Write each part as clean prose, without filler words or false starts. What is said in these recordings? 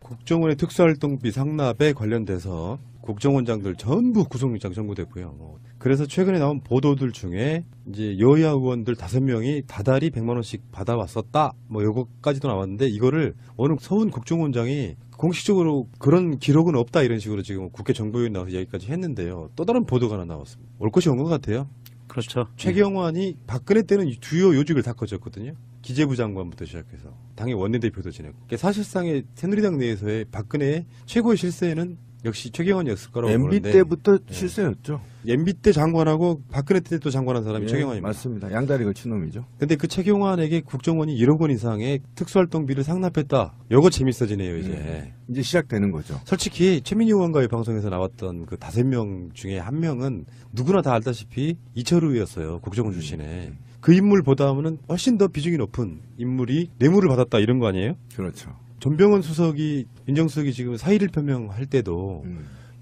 국정원의 특수활동비 상납에 관련돼서 국정원장들 전부 구속영장 청구됐고요. 그래서 최근에 나온 보도들 중에 이제 여야 의원들 5명이 다달이 100만 원씩 받아왔었다. 뭐 요거까지도 나왔는데 이거를 어느 서훈 국정원장이 공식적으로 그런 기록은 없다 이런 식으로 지금 국회 정보위원 나와서 얘기까지 했는데요. 또 다른 보도가 하나 나왔습니다. 올 것이 온 것 같아요. 그렇죠. 최경환이 박근혜 때는 주요 요직을 다 거쳤거든요. 기재부 장관부터 시작해서 당의 원내대표도 지냈고 사실상의 새누리당 내에서의 박근혜의 최고의 실세는 역시 최경환이었을 거라고 MB 보는데 때부터 실세였죠. MB 때 장관하고 박근혜 때 또 장관한 사람이 최경환입니다. 맞습니다. 양다리 걸친 놈이죠. 근데 그 최경환에게 국정원이 1억 원 이상의 특수활동비를 상납했다. 요거 재밌어지네요 이제. 이제 시작되는 거죠. 솔직히 최민희 의원과의 방송에서 나왔던 그 5명 중에 한 명은 누구나 다 알다시피 이철우였어요. 국정원 출신에. 그 인물보다는 훨씬 더 비중이 높은 인물이 뇌물을 받았다 이런 거 아니에요? 그렇죠. 전병헌 수석이 민정수석이 지금 사의를 표명할 때도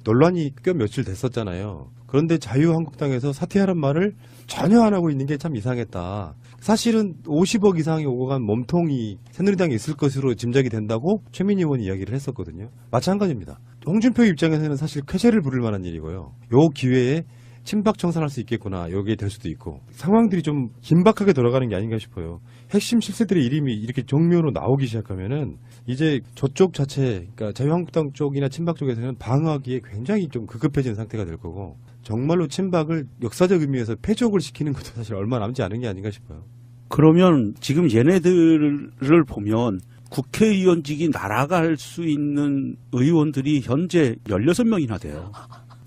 논란이 꽤 며칠 됐었잖아요. 그런데 자유한국당에서 사퇴하란 말을 전혀 안 하고 있는 게 참 이상했다. 사실은 50억 이상이 오고 간 몸통이 새누리당에 있을 것으로 짐작이 된다고 최민희 의원이 이야기를 했었거든요. 마찬가지입니다. 홍준표 입장에서는 사실 쾌재를 부를 만한 일이고요. 요 기회에 친박 청산할 수 있겠구나. 여기에 될 수도 있고. 상황들이 좀 긴박하게 돌아가는 게 아닌가 싶어요. 핵심 실세들의 이름이 이렇게 정면으로 나오기 시작하면은 이제 저쪽 자체, 그러니까 자유한국당 쪽이나 친박 쪽에서는 방어하기에 굉장히 좀 급급해진 상태가 될 거고 정말로 친박을 역사적 의미에서 패족을 시키는 것도 사실 얼마 남지 않은 게 아닌가 싶어요. 그러면 지금 얘네들을 보면 국회의원직이 날아갈 수 있는 의원들이 현재 16명이나 돼요.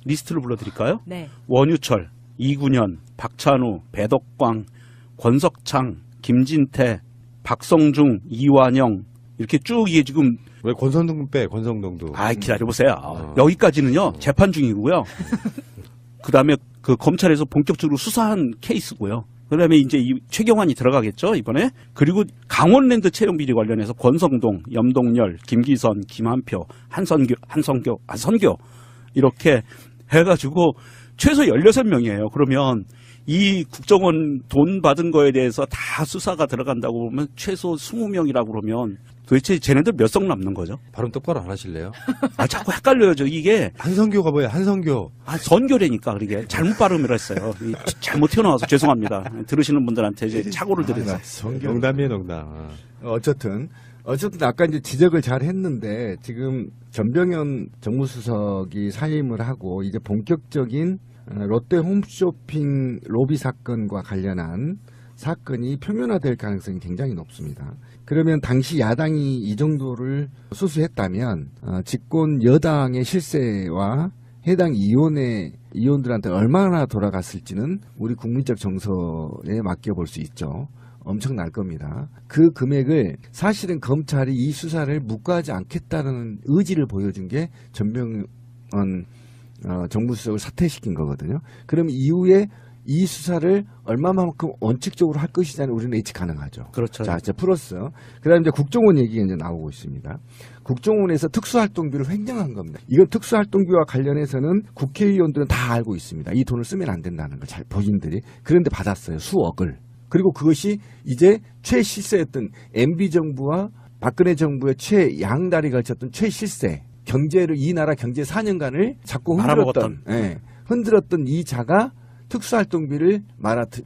리스트를 불러드릴까요? 네. 원유철, 이군현, 박찬우, 배덕광, 권석창, 김진태, 박성중, 이완영 이렇게 쭉 이게 지금 왜 권성동 빼? 권성동도. 기다려보세요. 여기까지는요 재판 중이고요. 그다음에 그 검찰에서 본격적으로 수사한 케이스고요. 그다음에 이제 이 최경환이 들어가겠죠 이번에. 그리고 강원랜드 채용 비리 관련해서 권성동, 염동열, 김기선, 김한표, 한선교 이렇게 해가지고 최소 16명이에요. 그러면 이 국정원 돈 받은 거에 대해서 다 수사가 들어간다고 보면 최소 20명이라고 그러면 도대체 쟤네들 몇 석 남는 거죠? 발음 똑바로 안 하실래요? 자꾸 헷갈려요. 이게. 한성교가 뭐예요? 한성교. 선교래니까 그러게. 잘못 발음을 했어요. 잘못 튀어나와서 죄송합니다. 들으시는 분들한테 이제 착오를 드려서. 농담이에요, 농담. 어쨌든 아까 이제 지적을 잘 했는데 지금 전병현 정무수석이 사임을 하고 이제 본격적인 롯데 홈쇼핑 로비 사건과 관련한 사건이 표면화될 가능성이 굉장히 높습니다. 그러면 당시 야당이 이 정도를 수수했다면 집권 여당의 실세와 해당 의원들한테 얼마나 돌아갔을지는 우리 국민적 정서에 맡겨볼 수 있죠. 엄청날 겁니다. 그 금액을 사실은 검찰이 이 수사를 묵과하지 않겠다는 의지를 보여준 게 전병헌 정무수석을 사퇴시킨 거거든요. 그럼 이후에 이 수사를 얼마만큼 원칙적으로 할 것이냐는 우리는 예측 가능하죠. 그렇죠. 자, 이제 플러스. 그 다음에 이제 국정원 얘기가 이제 나오고 있습니다. 국정원에서 특수활동비를 횡령한 겁니다. 이건 특수활동비와 관련해서는 국회의원들은 다 알고 있습니다. 이 돈을 쓰면 안 된다는 걸 잘 본인들이. 그런데 받았어요. 수억을. 그리고 그것이 이제 최실세였던 MB정부와 박근혜 정부의 최양다리 걸쳤던 최실세. 이 나라 경제 4년간을 자꾸 흔들었던 이 자가 특수활동비를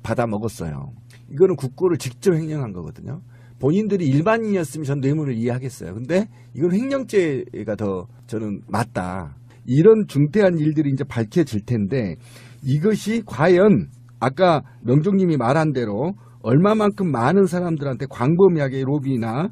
받아 먹었어요. 이거는 국고를 직접 횡령한 거거든요. 본인들이 일반인이었으면 전 뇌물을 이해하겠어요. 근데 이건 횡령죄가 더 저는 맞다. 이런 중대한 일들이 이제 밝혀질 텐데 이것이 과연 아까 명종님이 말한 대로 얼마만큼 많은 사람들한테 광범위하게 로비나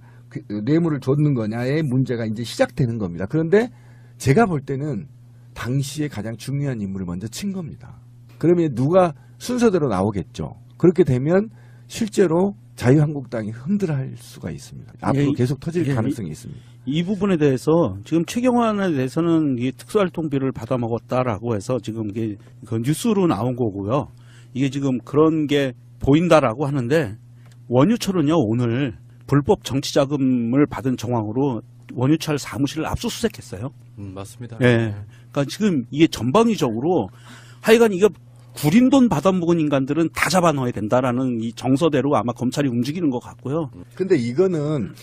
뇌물을 줬는 거냐의 문제가 이제 시작되는 겁니다. 그런데 제가 볼 때는 당시에 가장 중요한 인물을 먼저 친 겁니다. 그러면 누가 순서대로 나오겠죠. 그렇게 되면 실제로 자유한국당이 흔들할 수가 있습니다. 앞으로 계속 터질 가능성이 있습니다. 이 부분에 대해서 지금 최경환에 대해서는 이 특수활동비를 받아먹었다라고 해서 지금 이게 그 뉴스로 나온 거고요. 이게 지금 그런 게 보인다라고 하는데 원유철은요 오늘 불법 정치자금을 받은 정황으로 원유철 사무실을 압수수색했어요. 맞습니다. 네. 그러니까 지금 이게 전방위적으로 하여간 이거 구린 돈 받아먹은 인간들은 다 잡아넣어야 된다라는 이 정서대로 아마 검찰이 움직이는 것 같고요. 근데 이거는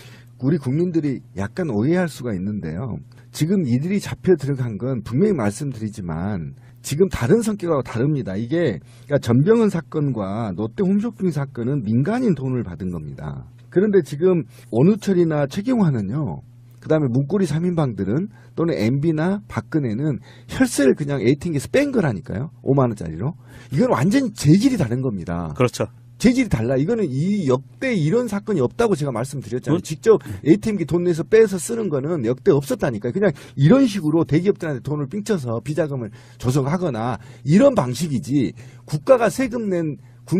우리 국민들이 약간 오해할 수가 있는데요. 지금 이들이 잡혀 들어간 건 분명히 말씀드리지만 지금 다른 성격하고 다릅니다. 이게 그러니까 전병헌 사건과 롯데 홈쇼핑 사건은 민간인 돈을 받은 겁니다. 그런데 지금 원우철이나 최경환은요. 그다음에 문고리 3인방들은 또는 MB나 박근혜는 혈세를 그냥 ATM기에서 뺀 거라니까요. 5만 원짜리로. 이건 완전히 재질이 다른 겁니다. 그렇죠. 재질이 달라. 이거는 이 역대 이런 사건이 없다고 제가 말씀드렸잖아요. 직접 ATM기 돈 내서 빼서 쓰는 거는 역대 없었다니까요. 그냥 이런 식으로 대기업들한테 돈을 삥쳐서 비자금을 조성하거나 이런 방식이지 국가가 세금 낸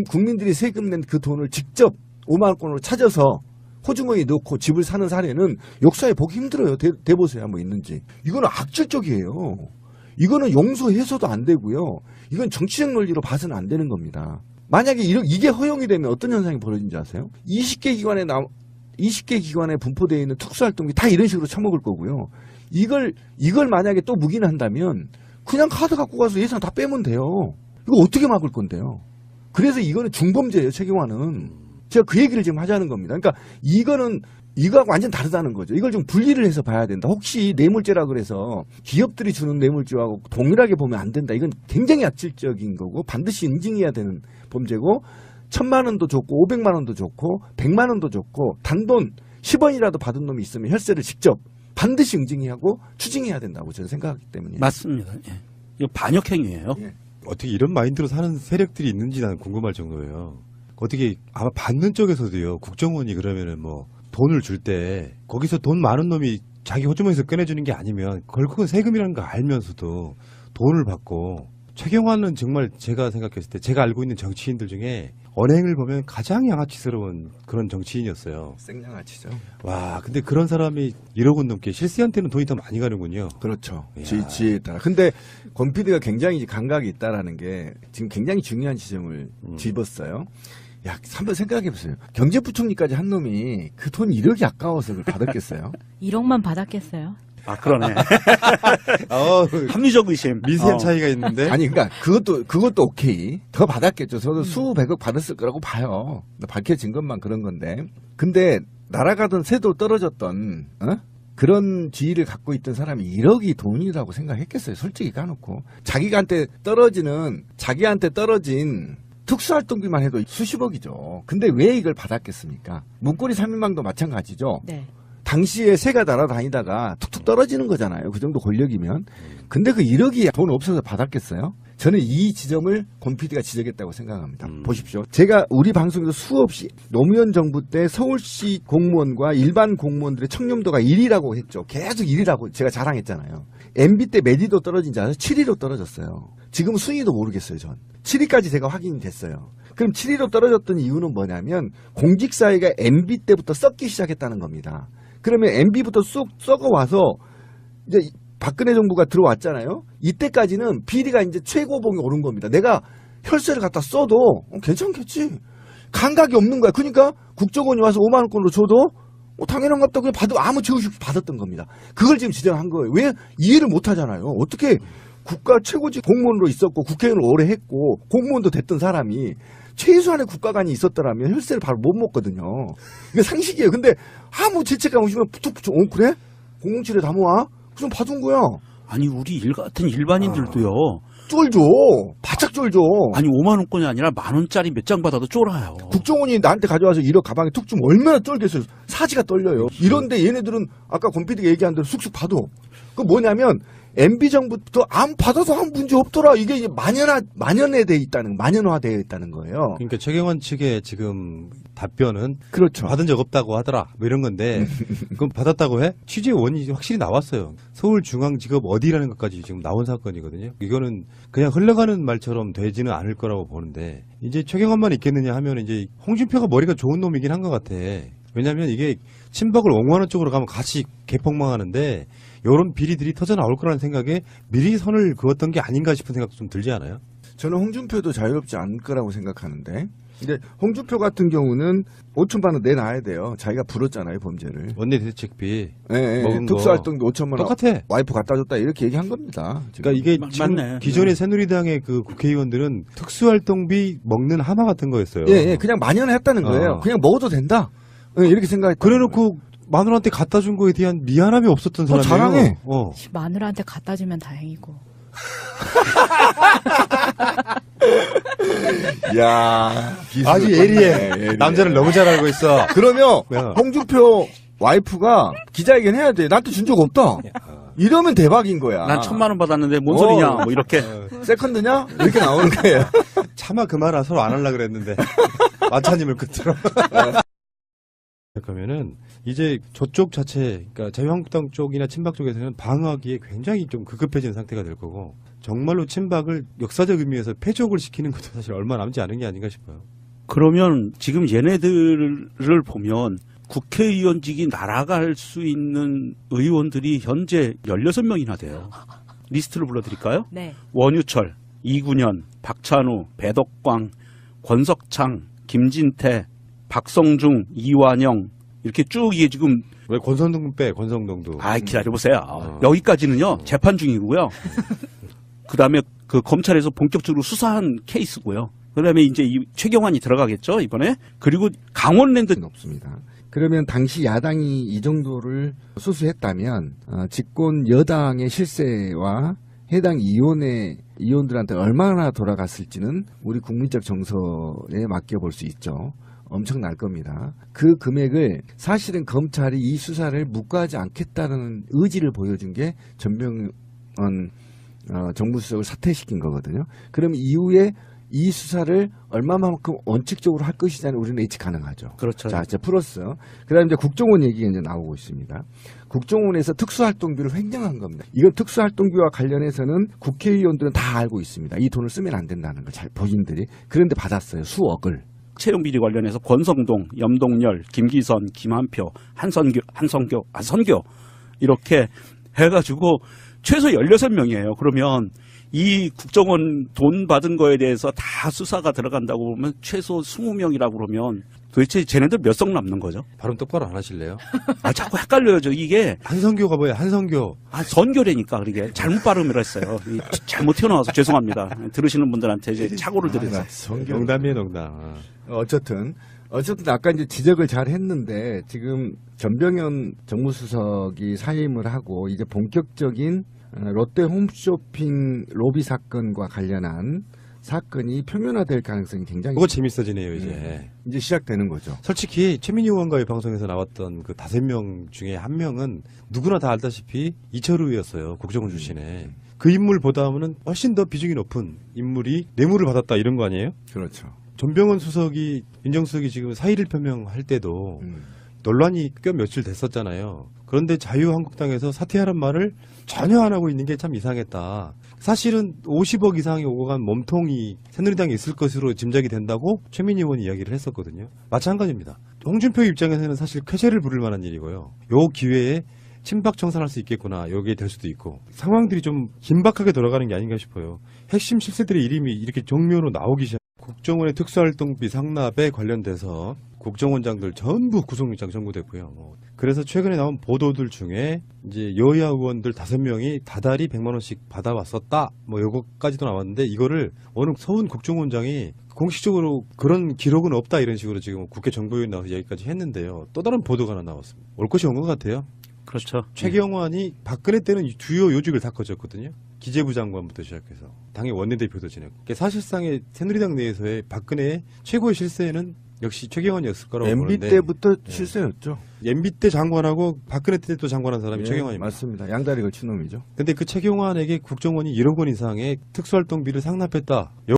국민들이 세금 낸 그 돈을 직접 5만 원권으로 찾아서 호주머니에 넣고 집을 사는 사례는 역사에 보기 힘들어요. 대보세요. 한번 있는지. 이거는 악질적이에요. 이거는 용서해서도 안 되고요. 이건 정치적 논리로 봐서는 안 되는 겁니다. 만약에 이게 허용이 되면 어떤 현상이 벌어진지 아세요? 20개 기관에 분포되어 있는 특수활동비 다 이런 식으로 처먹을 거고요. 이걸 만약에 또 묵인한다면 그냥 카드 갖고 가서 예산 다 빼면 돼요. 이거 어떻게 막을 건데요? 그래서 이거는 중범죄예요. 최경환은. 제가 그 얘기를 지금 하자는 겁니다. 그러니까 이거하고 완전 다르다는 거죠. 이걸 좀 분리를 해서 봐야 된다. 혹시 뇌물죄라 그래서 기업들이 주는 뇌물죄하고 동일하게 보면 안 된다. 이건 굉장히 악질적인 거고 반드시 인증해야 되는 범죄고 1,000만 원도 좋고 500만 원도 좋고 100만 원도 좋고 단돈 10원이라도 받은 놈이 있으면 혈세를 직접 반드시 응징해야 하고 추징해야 된다고 저는 생각하기 때문이에요. 맞습니다. 예. 이거 반역행위예요. 예. 어떻게 이런 마인드로 사는 세력들이 있는지 나는 궁금할 정도예요. 어떻게 아마 받는 쪽에서도요. 국정원이 그러면은 뭐 돈을 줄 때 거기서 돈 많은 놈이 자기 호주머니에서 꺼내주는 게 아니면 결국은 세금이라는 거 알면서도 돈을 받고 최경환은 정말 제가 생각했을 때 제가 알고 있는 정치인들 중에 언행을 보면 가장 양아치스러운 그런 정치인이었어요. 생양아치죠. 와, 근데 그런 사람이 1억 원 넘게 실세한테는 돈이 더 많이 가는군요. 그렇죠. 이야. 지혜에 따라. 근데 권 PD가 굉장히 감각이 있다라는 게 지금 굉장히 중요한 지점을 집었어요. 야, 한번 생각해 보세요. 경제부총리까지 한 놈이 그 돈 1억이 아까워서 그걸 받았겠어요? 1억만 받았겠어요? 아, 그러네. 어, 합리적 의심. 미세한 차이가 있는데. 아니, 그러니까 그것도 오케이. 더 받았겠죠. 저도 수백억 받았을 거라고 봐요. 밝혀진 것만 그런 건데. 근데 날아가던 새도 떨어졌던 그런 지위를 갖고 있던 사람이 1억이 돈이라고 생각했겠어요. 솔직히 까놓고. 자기한테 떨어진 특수활동비만 해도 수십억이죠. 근데 왜 이걸 받았겠습니까? 문고리 3인방도 마찬가지죠. 네. 당시에 새가 날아다니다가 툭툭 떨어지는 거잖아요. 그 정도 권력이면. 근데 그 1억이 돈 없어서 받았겠어요? 저는 이 지점을 권 PD가 지적했다고 생각합니다. 보십시오. 제가 우리 방송에서 수없이 노무현 정부 때 서울시 공무원과 일반 공무원들의 청렴도가 1위라고 했죠. 계속 1위라고 제가 자랑했잖아요. MB 때 몇 위로 떨어진지 아세요? 7위로 떨어졌어요. 지금 순위도 모르겠어요, 전. 7위까지 제가 확인이 됐어요. 그럼 7위로 떨어졌던 이유는 뭐냐면 공직사회가 MB 때부터 썩기 시작했다는 겁니다. 그러면 MB부터 쑥 썩어와서 이제 박근혜 정부가 들어왔잖아요. 이때까지는 비리가 이제 최고봉에 오른 겁니다. 내가 혈세를 갖다 써도 괜찮겠지. 감각이 없는 거야. 그러니까 국정원이 와서 5만 원권으로 줘도 당연한 것 같다. 그냥 아무 죄 없이 받았던 겁니다. 그걸 지금 지적한 거예요. 왜? 이해를 못 하잖아요. 어떻게 국가 최고직 공무원으로 있었고 국회의원을 오래 했고 공무원도 됐던 사람이 최소한의 국가관이 있었더라면 혈세를 바로 못 먹거든요. 이게 상식이에요. 근데 아무 죄책감 없이면 툭툭 그래? 007에 다 모아? 그럼 받은 거야. 아니, 우리 일 같은 일반인들도요. 쫄죠. 바짝 쫄죠. 아니, 5만 원권이 아니라 만 원짜리 몇 장 받아도 쫄아요. 국정원이 나한테 가져와서 1억 가방에 툭 주면 얼마나 쫄겠어요. 사지가 떨려요. 이런데 얘네들은 아까 권 PD가 얘기한 대로 쑥쑥 받아. 그 뭐냐면 MB 정부부터 안 받아도 아무 문제 없더라. 이게 만연화되어 있다는 거예요. 그러니까 최경환 측의 지금 답변은 그렇죠. 받은 적 없다고 하더라. 뭐 이런 건데 그럼 받았다고 해? 취재 원인이 확실히 나왔어요. 서울중앙지검 어디라는 것까지 지금 나온 사건이거든요. 이거는 그냥 흘러가는 말처럼 되지는 않을 거라고 보는데 이제 최경환만 있겠느냐 하면 이제 홍준표가 머리가 좋은 놈이긴 한 것 같아. 왜냐하면 이게 친박을 옹호하는 쪽으로 가면 같이 개폭망하는데 이런 비리들이 터져 나올 거라는 생각에 미리 선을 그었던 게 아닌가 싶은 생각도 좀 들지 않아요? 저는 홍준표도 자유롭지 않을 거라고 생각하는데 근데 홍준표 같은 경우는 5천만 원 내놔야 돼요. 자기가 불었잖아요, 범죄를. 원내대책비 예, 먹은 특수활동비 5천만 원 똑같아. 와이프 갖다 줬다 이렇게 얘기한 겁니다. 지금. 그러니까 이게 지금 맞네. 기존의 새누리당의 그 국회의원들은 특수활동비 먹는 하마 같은 거였어요. 예, 그냥 만연했다는 거예요. 그냥 먹어도 된다. 예, 이렇게 생각했다. 그래놓고 마누라한테 갖다 준 거에 대한 미안함이 없었던 사람이에요. 자랑해. 마누라한테 갖다 주면 다행이고. 야 아주 예리해. 남자를 너무 잘 알고 있어. 그러면 야. 홍준표 와이프가 기자회견 해야 돼. 나한테 준 적 없다. 이러면 대박인 거야. 난 1,000만 원 받았는데 뭔 소리냐 뭐 이렇게. 세컨드냐? 이렇게 나오는 거예요. 차마 그 말은 서로 안 하려고 그랬는데 마차님을 끝으로. 그러면은 이제 저쪽 자체, 그러니까 자유한국당 쪽이나 친박 쪽에서는 방어하기에 굉장히 좀 급급해진 상태가 될 거고, 정말로 친박을 역사적 의미에서 패족을 시키는 것도 사실 얼마 남지 않은 게 아닌가 싶어요. 그러면 지금 얘네들을 보면 국회의원직이 날아갈 수 있는 의원들이 현재 16명이나 돼요. 리스트를 불러드릴까요? 네. 원유철, 이군현, 박찬우, 배덕광, 권석창, 김진태, 박성중, 이완영 이렇게 쭉 이게 지금 왜 권성동 빼, 권성동도. 기다려보세요. 여기까지는요 재판 중이고요. 그다음에 그 검찰에서 본격적으로 수사한 케이스고요. 그다음에 이제 이 최경환이 들어가겠죠 이번에. 그리고 강원랜드 없습니다. 그러면 당시 야당이 이 정도를 수수했다면 집권 여당의 실세와 해당 의원들한테 얼마나 돌아갔을지는 우리 국민적 정서에 맡겨볼 수 있죠. 엄청날 겁니다. 그 금액을 사실은 검찰이 이 수사를 묵과하지 않겠다는 의지를 보여준 게 전병헌 정무수석을 사퇴시킨 거거든요. 그럼 이후에 이 수사를 얼마만큼 원칙적으로 할 것이냐는 우리는 예측 가능하죠. 그렇죠. 자, 이제 플러스. 그다음에 이제 국정원 얘기가 이제 나오고 있습니다. 국정원에서 특수활동비를 횡령한 겁니다. 이건 특수활동비와 관련해서는 국회의원들은 다 알고 있습니다. 이 돈을 쓰면 안 된다는 걸 잘 본인들이. 그런데 받았어요. 수억을. 채용 비리 관련해서 권성동, 염동열, 김기선, 김한표, 한선교 이렇게 해가지고 최소 16명이에요. 그러면 이 국정원 돈 받은 거에 대해서 다 수사가 들어간다고 보면 최소 20명이라고 그러면 도대체 쟤네들 몇 석 남는 거죠? 발음 똑바로 안 하실래요? 자꾸 헷갈려요. 이게 한성교가 뭐예요? 한성교. 선교래니까 그게 잘못 발음을 했어요. 잘못 튀어나와서 죄송합니다. 들으시는 분들한테 이제 착오를 드려서. 농담이에요, 농담. 어쨌든 아까 이제 지적을 잘 했는데 지금 전병헌 정무수석이 사임을 하고 이제 본격적인 롯데 홈쇼핑 로비 사건과 관련한 사건이 표면화될 가능성이 굉장히 그거 재밌어지네요, 이제. 이제 시작되는 거죠. 솔직히 최민희 의원과의 방송에서 나왔던 그 5명 중에 한 명은 누구나 다 알다시피 이철우였어요. 국정원 출신에. 그 인물보다는 훨씬 더 비중이 높은 인물이 뇌물을 받았다 이런 거 아니에요? 그렇죠. 전병헌 수석이, 민정수석이 지금 사의를 표명할 때도 논란이 꽤 며칠 됐었잖아요. 그런데 자유한국당에서 사퇴하란 말을 전혀 안 하고 있는 게 참 이상했다. 사실은 50억 이상이 오고 간 몸통이 새누리당에 있을 것으로 짐작이 된다고 최민희 의원이 이야기를 했었거든요. 마찬가지입니다. 홍준표 입장에서는 사실 쾌재를 부를 만한 일이고요. 요 기회에 친박 청산할 수 있겠구나. 여기에 될 수도 있고. 상황들이 좀 긴박하게 돌아가는 게 아닌가 싶어요. 핵심 실세들의 이름이 이렇게 정면으로 나오기 시작. 국정원의 특수활동비 상납에 관련돼서 국정원장들 전부 구속영장 청구됐고요. 그래서 최근에 나온 보도들 중에 이제 여야 의원들 5명이 다달이 100만 원씩 받아왔었다. 요거까지도 나왔는데 이거를 어느 서훈 국정원장이 공식적으로 그런 기록은 없다 이런 식으로 지금 국회 정보위원 나와서 이야기까지 했는데요. 또 다른 보도가 하나 나왔습니다. 올 것이 온 것 같아요. 그렇죠. 최경환이 박근혜 때는 주요 요직을 다 거쳤거든요. 기재부 장관부터 시작해서 당의 원내대표도 지냈고 사실상의 새누리당 내에서의 박근혜의 최고의 실세는 역시 최경환이었을 거라고 MB 보는데 때부터 실세였죠. MB 때 장관하고 박근혜 때도 장관한 사람이 최경환입니다. 맞습니다. 양다리 걸친 놈이죠. 근데 그 최경환에게 국정원이 1억 원 이상의 특수활동비를 상납했다.